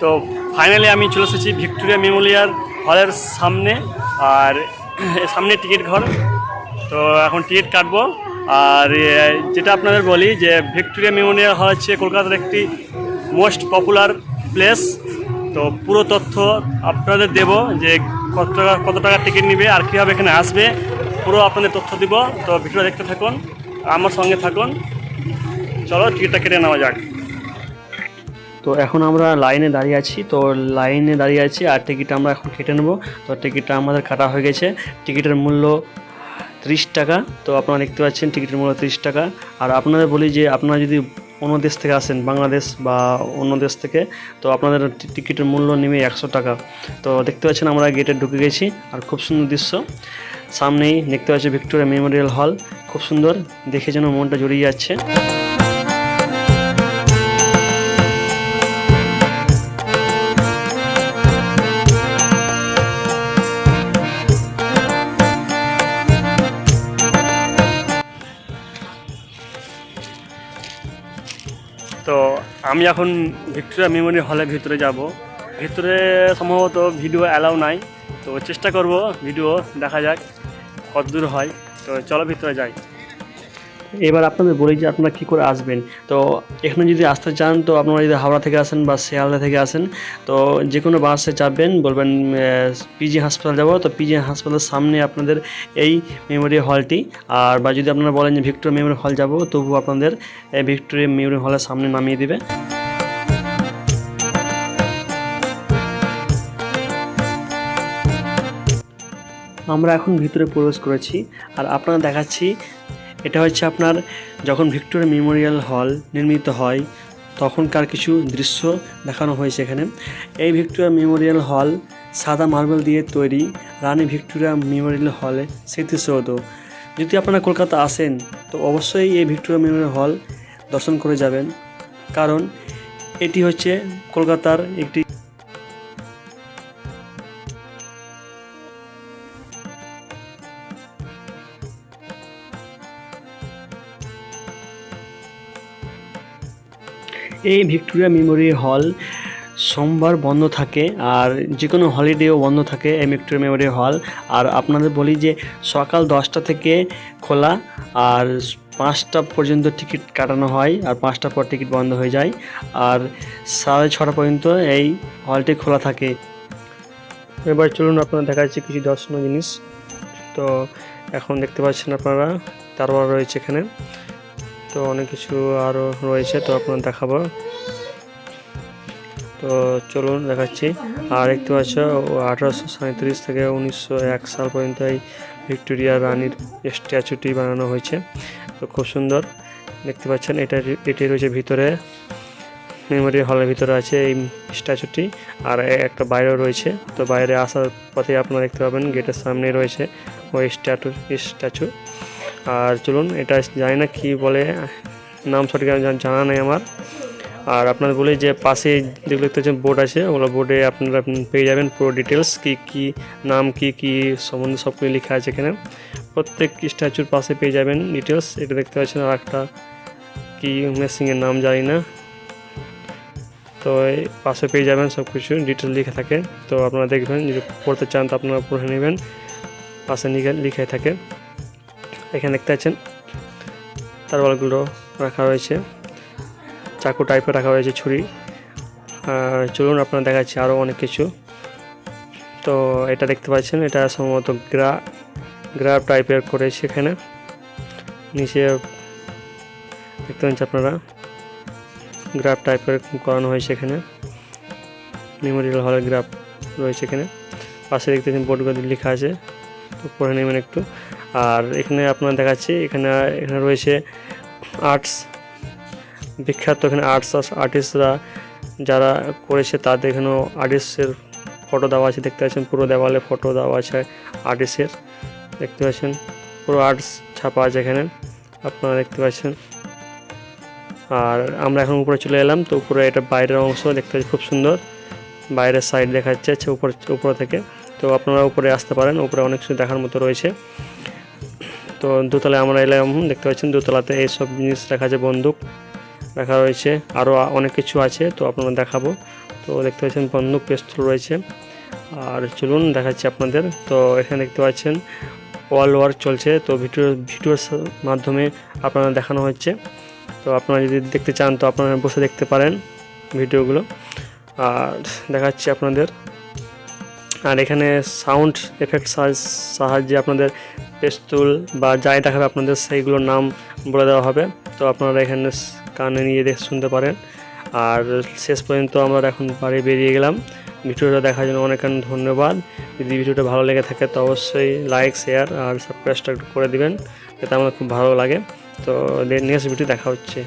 তো ফাইনালি আমি চলে এসেছি ভিক্টোরিয়া মেমোরিয়াল হলের সামনে, আর সামনে টিকিট ঘর। তো এখন টিকিট কাটবো। আর যেটা আপনাদের বলি যে ভিক্টোরিয়া মেমোরিয়াল হল হচ্ছে কলকাতার একটি মোস্ট পপুলার প্লেস। তো পুরো তথ্য আপনাদের দেব যে কত টাকা টিকিট নেবে আর কীভাবে এখানে আসবে, পুরো আপনাদের তথ্য দিব। তো ভিডিও দেখতে থাকুন, আমার সঙ্গে থাকুন। চলো টিকিটটা কেটে নেওয়া যাক। তো এখন আমরা লাইনে দাঁড়িয়ে আছি, আর টিকিট আমরা এখন কেটে নেব। তো টিকিটটা আমাদের কাটা হয়ে গেছে। টিকিটের মূল্য 30 টাকা। তো আপনারা দেখতে পাচ্ছেন টিকিটের মূল্য 30 টাকা। আর আপনাদের বলি যে আপনারা যদি অন্য দেশ থেকে আসেন, বাংলাদেশ বা অন্য দেশ থেকে, তো আপনাদের টিকিটের মূল্য নেমে 100 টাকা। তো দেখতে পাচ্ছেন আমরা গেটে ঢুকে গেছি, আর খুব সুন্দর দৃশ্য। সামনেই দেখতে পাচ্ছি ভিক্টোরিয়া মেমোরিয়াল হল, খুব সুন্দর, দেখে যেন মনটা জড়িয়ে যাচ্ছে। তো আমি এখন ভিক্টোরিয়া মেমোরিয়াল হলের ভিতরে যাব। ভিতরে সম্ভবত ভিডিও অ্যালাউ নাই, তো চেষ্টা করব ভিডিও দেখা যাক কত দূর হয়। তো চলো ভিতরে যাই। এবার আপনাদের বলি যে আপনারা কী করে আসবেন। তো এখানে যদি আসতে চান, তো আপনারা যদি হাওড়া থেকে আসেন বা শিয়ালদা থেকে আসেন, তো যে কোনো বাসে চাপবেন, বলবেন পিজি হাসপাতাল যাব। তো পিজি হাসপাতালের সামনে আপনাদের এই মেমোরিয়াল হলটি। আর বা যদি আপনারা বলেন যে ভিক্টোরিয়া মেমোরিয়াল হল যাব, তবু আপনাদের ভিক্টোরিয়া মেমোরিয়াল হলের সামনে নামিয়ে দেবে। আমরা এখন ভিতরে প্রবেশ করেছি, আর আপনারা দেখাচ্ছি এটা হচ্ছে আপনার যখন ভিক্টোরিয়া মেমোরিয়াল হল নির্মিত হয় তখনকার কিছু দৃশ্য দেখানো হয়েছে এখানে। এই ভিক্টোরিয়া মেমোরিয়াল হল সাদা মার্বেল দিয়ে তৈরি রানী ভিক্টোরিয়া মেমোরিয়াল হলে স্মৃতিসৌধ। যদি আপনারা কলকাতা আসেন, তো অবশ্যই এই ভিক্টোরিয়া মেমোরিয়াল হল দর্শন করে যাবেন, কারণ এটি হচ্ছে কলকাতার একটি এই ভিক্টোরিয়া মেমোরিয়াল হল সোমবার বন্ধ থাকে, আর যে কোনো হলিডেও বন্ধ থাকে এই ভিক্টোরিয়া মেমোরিয়াল হল। আর আপনাদের বলি যে সকাল 10টা থেকে খোলা, আর 5টা পর্যন্ত টিকিট কাটানো হয়, আর 5টার পর টিকিট বন্ধ হয়ে যায়। আর 6:30 পর্যন্ত এই হলটি খোলা থাকে। এবার চলুন আপনারা দেখা যাচ্ছে কিছু দর্শনীয় জিনিস। তো এখন দেখতে পাচ্ছেন আপনারা তারপর রয়েছে এখানে, তো অনেক কিছু আরও রয়েছে, তো আপনার দেখাবো। তো চলুন দেখাচ্ছি। আর দেখতে পাচ্ছ 1837 থেকে 1901 সাল পর্যন্ত এই ভিক্টোরিয়া রানীর স্ট্যাচুটি বানানো হয়েছে। তো খুব সুন্দর দেখতে পাচ্ছেন। এটি রয়েছে ভিতরে, মেমোরিয়াল হলের ভিতরে আছে এই স্ট্যাচুটি, আর একটা বাইরেও রয়েছে। তো বাইরে আসার পথে আপনারা দেখতে পাবেন গেটের সামনে রয়েছে ওই স্ট্যাচু। আর চলুন, এটা জানি না কি বলে, নাম সঠিক জানা নেই আমার। আর আপনার বলি যে পাশে যেগুলো দেখতে পাচ্ছেন বোর্ড আছে, ওগুলো বোর্ডে আপনারা পেয়ে যাবেন পুরো ডিটেলস, কি নাম কি সম্বন্ধে সব কিছু লেখা আছে এখানে। প্রত্যেক স্ট্যাচুর পাশে পেয়ে যাবেন ডিটেলস। এটা দেখতে পাচ্ছেন আর একটা কি মেশিনের নাম জানি না, তো এই পাশে পেয়ে যাবেন সব কিছু ডিটেলস লেখা থাকে। তো আপনারা দেখবেন, যদি পড়তে চান তো আপনারা পড়ে নেবেন, পাশে লেখাই থাকে। এখানে দেখতে পাচ্ছেন তারওয়ালগুলো রাখা রয়েছে, চাকু টাইপের রাখা হয়েছে, ছুরি। আর চলুন আপনারা দেখাচ্ছি আরও অনেক কিছু। তো এটা দেখতে পাচ্ছেন, এটা সম্ভবত গ্রাফ টাইপের করেছে এখানে। নিচে দেখতে পাচ্ছেন আপনারা গ্রাফ টাইপের করানো হয়েছে এখানে, মেমোরিয়াল হলের গ্রাফ রয়েছে এখানে। পাশে দেখতে পাচ্ছেন বোর্ডগুলো লেখা আছে, তো পড়ে নেবেন একটু। আর এখানে আপনারা দেখাচ্ছি, এখানে রয়েছে আর্টস, বিখ্যাত এখানে আর্টিস্টরা যারা করেছে তাদের এখানেও আর্টিস্টের ফটো দেওয়া আছে। দেখতে পাচ্ছেন পুরো দেওয়ালে ফটো দেওয়া আছে আর্টিস্টের, দেখতে পাচ্ছেন পুরো আর্টস ছাপা আছে এখানে, আপনারা দেখতে পাচ্ছেন। আর আমরা এখন উপরে চলে এলাম। তো উপরে এটা বাইরের অংশ দেখতে পাচ্ছি, খুব সুন্দর বাইরের সাইড দেখা যাচ্ছে উপর থেকে। তো আপনারা উপরে আসতে পারেন, উপরে অনেক কিছু দেখার মতো রয়েছে। তো দোতলায় আমরা এলাম, দেখতে পাচ্ছেন দোতলাতে এইসব জিনিস রাখা আছে, বন্দুক রাখা রয়েছে, আরও অনেক কিছু আছে, তো আপনারা দেখাবো। তো দেখতে পাচ্ছেন বন্দুক পিস্তল রয়েছে। আর চলুন দেখাচ্ছি আপনাদের। তো এখানে দেখতে পাচ্ছেন ওয়াল ওয়ার্ক চলছে, তো ভিডিওর মাধ্যমে আপনারা দেখানো হচ্ছে। তো আপনারা যদি দেখতে চান তো আপনারা বসে দেখতে পারেন ভিডিওগুলো। আর দেখাচ্ছি আপনাদের। আর এখানে সাউন্ড এফেক্ট সাহায্যে আপনাদের পিস্তল বা যাই দেখাবে আপনাদের সেইগুলোর নাম বলে দেওয়া হবে। তো আপনারা এখানে কানে নিয়ে শুনতে পারেন। আর শেষ পর্যন্ত আমরা এখন বাড়ি বেরিয়ে গেলাম। ভিডিওটা দেখার জন্য অনেক অনেক ধন্যবাদ। যদি ভিডিওটা ভালো লেগে থাকে তো অবশ্যই লাইক, শেয়ার আর সাবস্ক্রাইবটা করে দিবেন, যাতে আমার খুব ভালো লাগে। তো নেক্সট ভিডিও দেখা হচ্ছে।